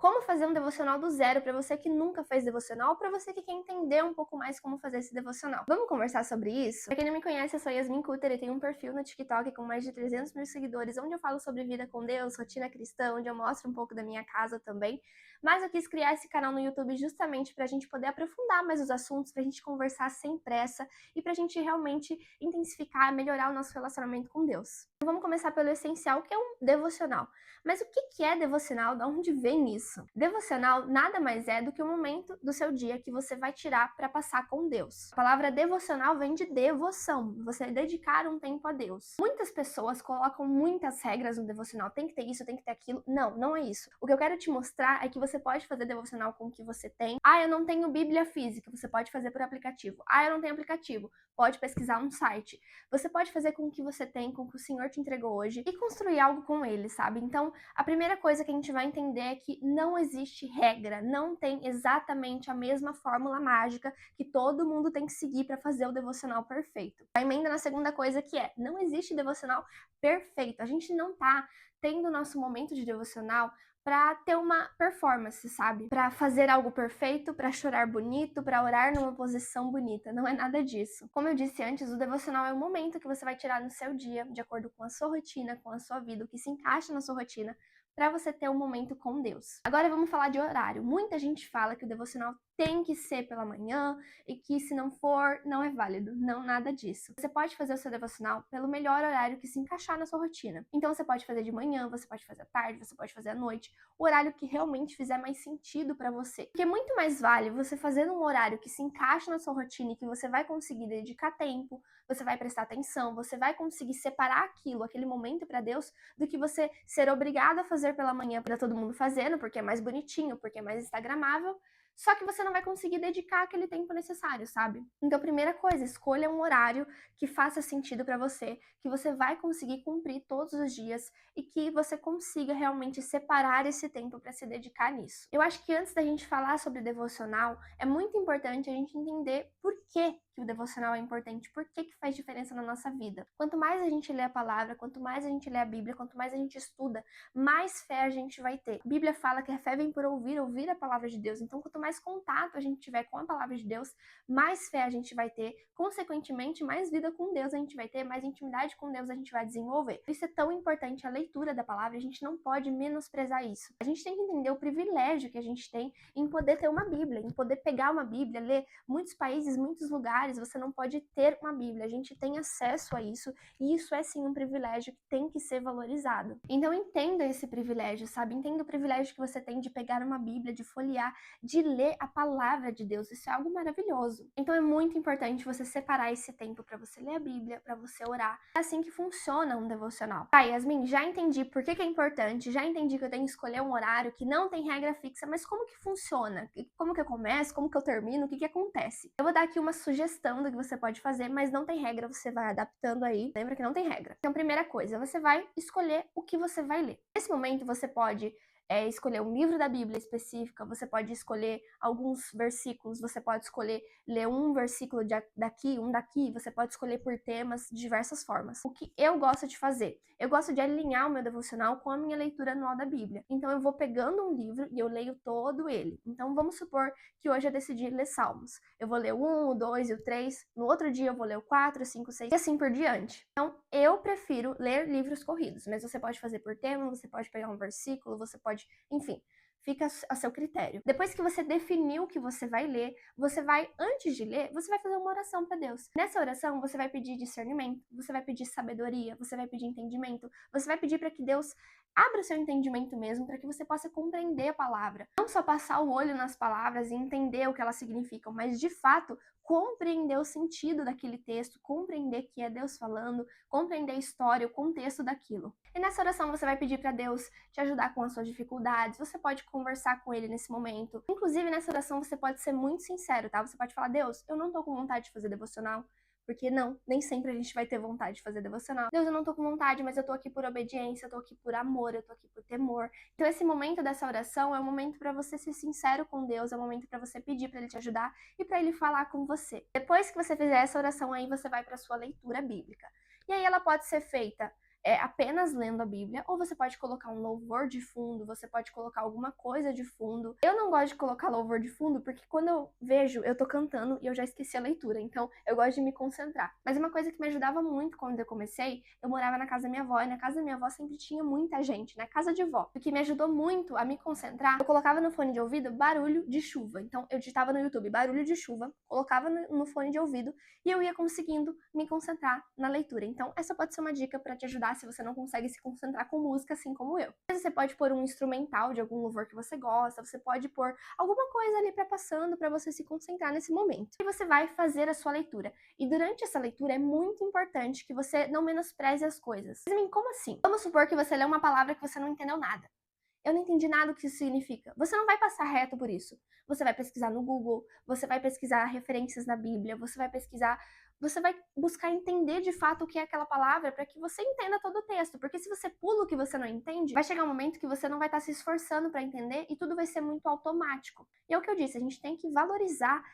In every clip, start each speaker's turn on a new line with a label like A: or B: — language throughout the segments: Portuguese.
A: Como fazer um devocional do zero para você que nunca fez devocional, para você que quer entender um pouco mais como fazer esse devocional. Vamos conversar sobre isso? Pra quem não me conhece, eu sou Yasmin Cutter e tenho um perfil no TikTok com mais de 300 mil seguidores, onde eu falo sobre vida com Deus, rotina cristã, onde eu mostro um pouco da minha casa também. Mas eu quis criar esse canal no YouTube justamente pra gente poder aprofundar mais os assuntos, pra gente conversar sem pressa e pra gente realmente intensificar, melhorar o nosso relacionamento com Deus. Então vamos começar pelo essencial, que é um devocional. Mas o que é devocional? De onde vem isso? Devocional nada mais é do que o momento do seu dia que você vai tirar para passar com Deus. A palavra devocional vem de devoção, você dedicar um tempo a Deus. Muitas pessoas colocam muitas regras no devocional, tem que ter isso, tem que ter aquilo. Não, não é isso. O que eu quero te mostrar é que você pode fazer devocional com o que você tem. Ah, eu não tenho Bíblia física, você pode fazer por aplicativo. Ah, eu não tenho aplicativo, pode pesquisar um site. Você pode fazer com o que você tem, com o que o Senhor te entregou hoje e construir algo com ele, sabe? Então, a primeira coisa que a gente vai entender é que não existe regra, não tem exatamente a mesma fórmula mágica que todo mundo tem que seguir para fazer o devocional perfeito. A emenda na segunda coisa que é, não existe devocional perfeito. A gente não tá tendo nosso momento de devocional para ter uma performance, sabe? Para fazer algo perfeito, para chorar bonito, para orar numa posição bonita. Não é nada disso. Como eu disse antes, o devocional é o momento que você vai tirar no seu dia, de acordo com a sua rotina, com a sua vida, o que se encaixa na sua rotina, para você ter um momento com Deus. Agora vamos falar de horário. Muita gente fala que o devocional tem que ser pela manhã e que se não for, não é válido. Não, nada disso. Você pode fazer o seu devocional pelo melhor horário que se encaixar na sua rotina. Então você pode fazer de manhã, você pode fazer à tarde, você pode fazer à noite, o horário que realmente fizer mais sentido para você. Porque muito mais vale você fazer num horário que se encaixa na sua rotina e que você vai conseguir dedicar tempo, você vai prestar atenção, você vai conseguir separar aquilo, aquele momento para Deus, do que você ser obrigado a fazer pela manhã para todo mundo fazendo, porque é mais bonitinho, porque é mais instagramável, só que você não vai conseguir dedicar aquele tempo necessário, sabe? Então, primeira coisa, escolha um horário que faça sentido para você, que você vai conseguir cumprir todos os dias e que você consiga realmente separar esse tempo para se dedicar nisso. Eu acho que antes da gente falar sobre devocional, é muito importante a gente entender por que o devocional é importante, por que faz diferença na nossa vida. Quanto mais a gente lê a palavra, quanto mais a gente lê a Bíblia, quanto mais a gente estuda, mais fé a gente vai ter. A Bíblia fala que a fé vem por ouvir, ouvir a palavra de Deus. Então, quanto mais contato a gente tiver com a palavra de Deus, mais fé a gente vai ter. Consequentemente, mais vida com Deus a gente vai ter, mais intimidade com Deus a gente vai desenvolver. Isso é tão importante, a leitura da palavra, a gente não pode menosprezar isso. A gente tem que entender o privilégio que a gente tem em poder ter uma Bíblia, em poder pegar uma Bíblia, ler. Muitos países, muitos lugares, você não pode ter uma Bíblia. A gente tem acesso a isso e isso é sim um privilégio que tem que ser valorizado. Então entenda esse privilégio, sabe? Entenda o privilégio que você tem de pegar uma Bíblia, de folhear, de ler a palavra de Deus. Isso é algo maravilhoso. Então é muito importante você separar esse tempo para você ler a Bíblia, para você orar. É assim que funciona um devocional. Tá, Yasmin, já entendi por que é importante, já entendi que eu tenho que escolher um horário que não tem regra fixa, mas como que funciona? Como que eu começo? Como que eu termino? O que acontece? Eu vou dar aqui uma sugestão do que você pode fazer, mas não tem regra, você vai adaptando aí. Lembra que não tem regra. Então, primeira coisa, você vai escolher o que você vai ler. Nesse momento, você pode escolher um livro da Bíblia específica, você pode escolher alguns versículos, você pode escolher ler um versículo daqui, um daqui, você pode escolher por temas de diversas formas. O que eu gosto de fazer? Eu gosto de alinhar o meu devocional com a minha leitura anual da Bíblia. Então eu vou pegando um livro e eu leio todo ele. Então vamos supor que hoje eu decidi ler Salmos. Eu vou ler o 1, o 2 e o 3, no outro dia eu vou ler o 4, 5, 6 e assim por diante. Então eu prefiro ler livros corridos, mas você pode fazer por tema, você pode pegar um versículo, você pode, enfim, fica a seu critério. Depois que você definiu o que você vai ler, você vai, antes de ler, você vai fazer uma oração para Deus. Nessa oração, você vai pedir discernimento, você vai pedir sabedoria, você vai pedir entendimento, você vai pedir para que Deus abra o seu entendimento mesmo, para que você possa compreender a palavra. Não só passar o olho nas palavras e entender o que elas significam, mas de fato compreender o sentido daquele texto, compreender que é Deus falando, compreender a história, o contexto daquilo. E nessa oração você vai pedir para Deus te ajudar com as suas dificuldades, você pode conversar com Ele nesse momento. Inclusive nessa oração você pode ser muito sincero, tá? Você pode falar, Deus, eu não tô com vontade de fazer devocional, porque não, nem sempre a gente vai ter vontade de fazer devocional. Deus, eu não tô com vontade, mas eu tô aqui por obediência, eu tô aqui por amor, eu tô aqui por temor. Então esse momento dessa oração é um momento para você ser sincero com Deus, é um momento para você pedir para Ele te ajudar e para Ele falar com você. Depois que você fizer essa oração aí, você vai para sua leitura bíblica. E aí ela pode ser feita apenas lendo a Bíblia, ou você pode colocar um louvor de fundo, você pode colocar alguma coisa de fundo. Eu não gosto de colocar louvor de fundo, porque quando eu vejo, eu tô cantando e eu já esqueci a leitura, então eu gosto de me concentrar. Mas uma coisa que me ajudava muito quando eu comecei, eu morava na casa da minha avó, e na casa da minha avó sempre tinha muita gente, na casa de vó. O que me ajudou muito a me concentrar, eu colocava no fone de ouvido barulho de chuva. Então eu digitava no YouTube barulho de chuva, colocava no fone de ouvido e eu ia conseguindo me concentrar na leitura. Então essa pode ser uma dica para te ajudar se você não consegue se concentrar com música assim como eu. Você pode pôr um instrumental de algum louvor que você gosta, você pode pôr alguma coisa ali para passando para você se concentrar nesse momento. E você vai fazer a sua leitura. E durante essa leitura é muito importante que você não menospreze as coisas. Mas, como assim? Vamos supor que você lê uma palavra que você não entendeu nada. Eu não entendi nada do que isso significa. Você não vai passar reto por isso. Você vai pesquisar no Google, você vai pesquisar referências na Bíblia, você vai buscar entender de fato o que é aquela palavra para que você entenda todo o texto. Porque se você pula o que você não entende, vai chegar um momento que você não vai estar se esforçando para entender e tudo vai ser muito automático. E é o que eu disse, a gente tem que valorizar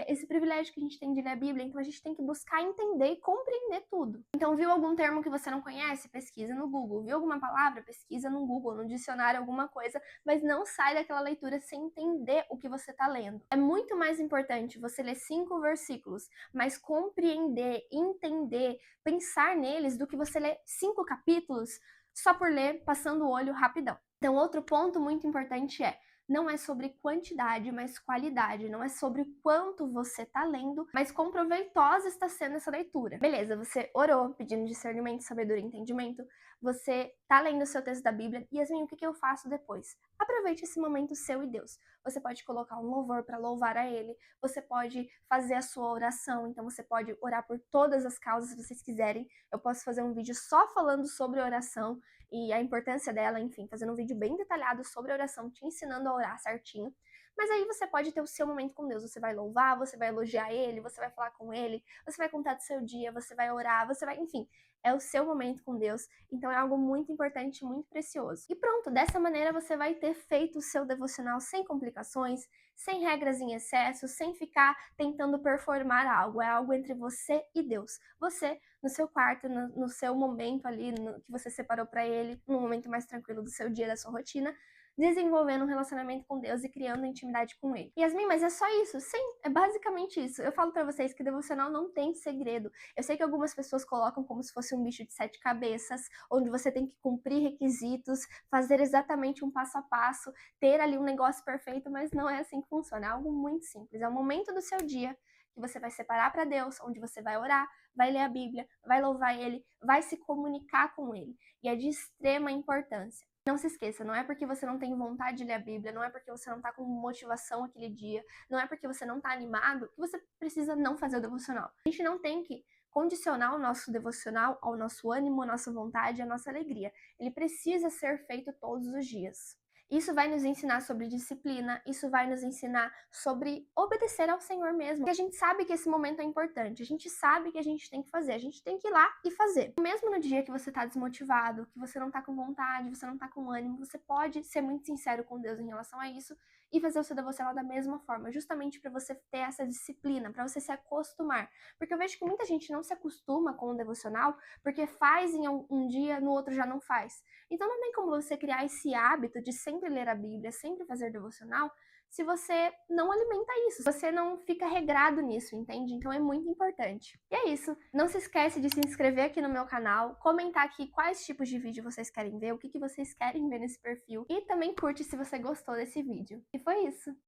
A: esse privilégio que a gente tem de ler a Bíblia, então a gente tem que buscar entender e compreender tudo. Então, viu algum termo que você não conhece? Pesquisa no Google. Viu alguma palavra? Pesquisa no Google, no dicionário, alguma coisa, mas não sai daquela leitura sem entender o que você está lendo. É muito mais importante você ler 5 versículos, mas compreender, entender, pensar neles, do que você ler 5 capítulos só por ler, passando o olho rapidão. Então, outro ponto muito importante não é sobre quantidade, mas qualidade. Não é sobre o quanto você tá lendo, mas quão proveitosa está sendo essa leitura. Beleza, você orou pedindo discernimento, sabedoria e entendimento. Você tá lendo o seu texto da Bíblia. E Yasmin, o que eu faço depois? Aproveite esse momento seu e Deus. Você pode colocar um louvor para louvar a Ele. Você pode fazer a sua oração. Então você pode orar por todas as causas que vocês quiserem. Eu posso fazer um vídeo só falando sobre oração e a importância dela, enfim, fazendo um vídeo bem detalhado sobre a oração, te ensinando a orar certinho. Mas aí você pode ter o seu momento com Deus, você vai louvar, você vai elogiar Ele, você vai falar com Ele, você vai contar do seu dia, você vai orar, enfim, é o seu momento com Deus, então é algo muito importante, muito precioso. E pronto, dessa maneira você vai ter feito o seu devocional sem complicações, sem regras em excesso, sem ficar tentando performar algo, é algo entre você e Deus. Você, no seu quarto, no seu momento ali, que você separou para Ele, no momento mais tranquilo do seu dia, da sua rotina, desenvolvendo um relacionamento com Deus e criando intimidade com Ele. Yasmin, mas é só isso? Sim, é basicamente isso. Eu falo pra vocês que devocional não tem segredo. Eu sei que algumas pessoas colocam como se fosse um bicho de 7 cabeças, onde você tem que cumprir requisitos, fazer exatamente um passo a passo, ter ali um negócio perfeito, mas não é assim que funciona. É algo muito simples. É o momento do seu dia que você vai separar para Deus, onde você vai orar, vai ler a Bíblia, vai louvar Ele, vai se comunicar com Ele. E é de extrema importância. Não se esqueça, não é porque você não tem vontade de ler a Bíblia, não é porque você não tá com motivação aquele dia, não é porque você não tá animado, que você precisa não fazer o devocional. A gente não tem que condicionar o nosso devocional ao nosso ânimo, à nossa vontade, à nossa alegria. Ele precisa ser feito todos os dias. Isso vai nos ensinar sobre disciplina, isso vai nos ensinar sobre obedecer ao Senhor mesmo. Porque a gente sabe que esse momento é importante, a gente sabe que a gente tem que fazer, a gente tem que ir lá e fazer. Mesmo no dia que você tá desmotivado, que você não tá com vontade, você não tá com ânimo, você pode ser muito sincero com Deus em relação a isso e fazer o seu devocional da mesma forma, justamente para você ter essa disciplina, para você se acostumar. Porque eu vejo que muita gente não se acostuma com o devocional, porque faz em um dia, no outro já não faz. Então não tem como você criar esse hábito de sempre ler a Bíblia, sempre fazer devocional, se você não alimenta isso, se você não fica regrado nisso, entende? Então é muito importante. E é isso. Não se esquece de se inscrever aqui no meu canal, comentar aqui quais tipos de vídeo vocês querem ver, o que vocês querem ver nesse perfil, e também curte se você gostou desse vídeo. E foi isso.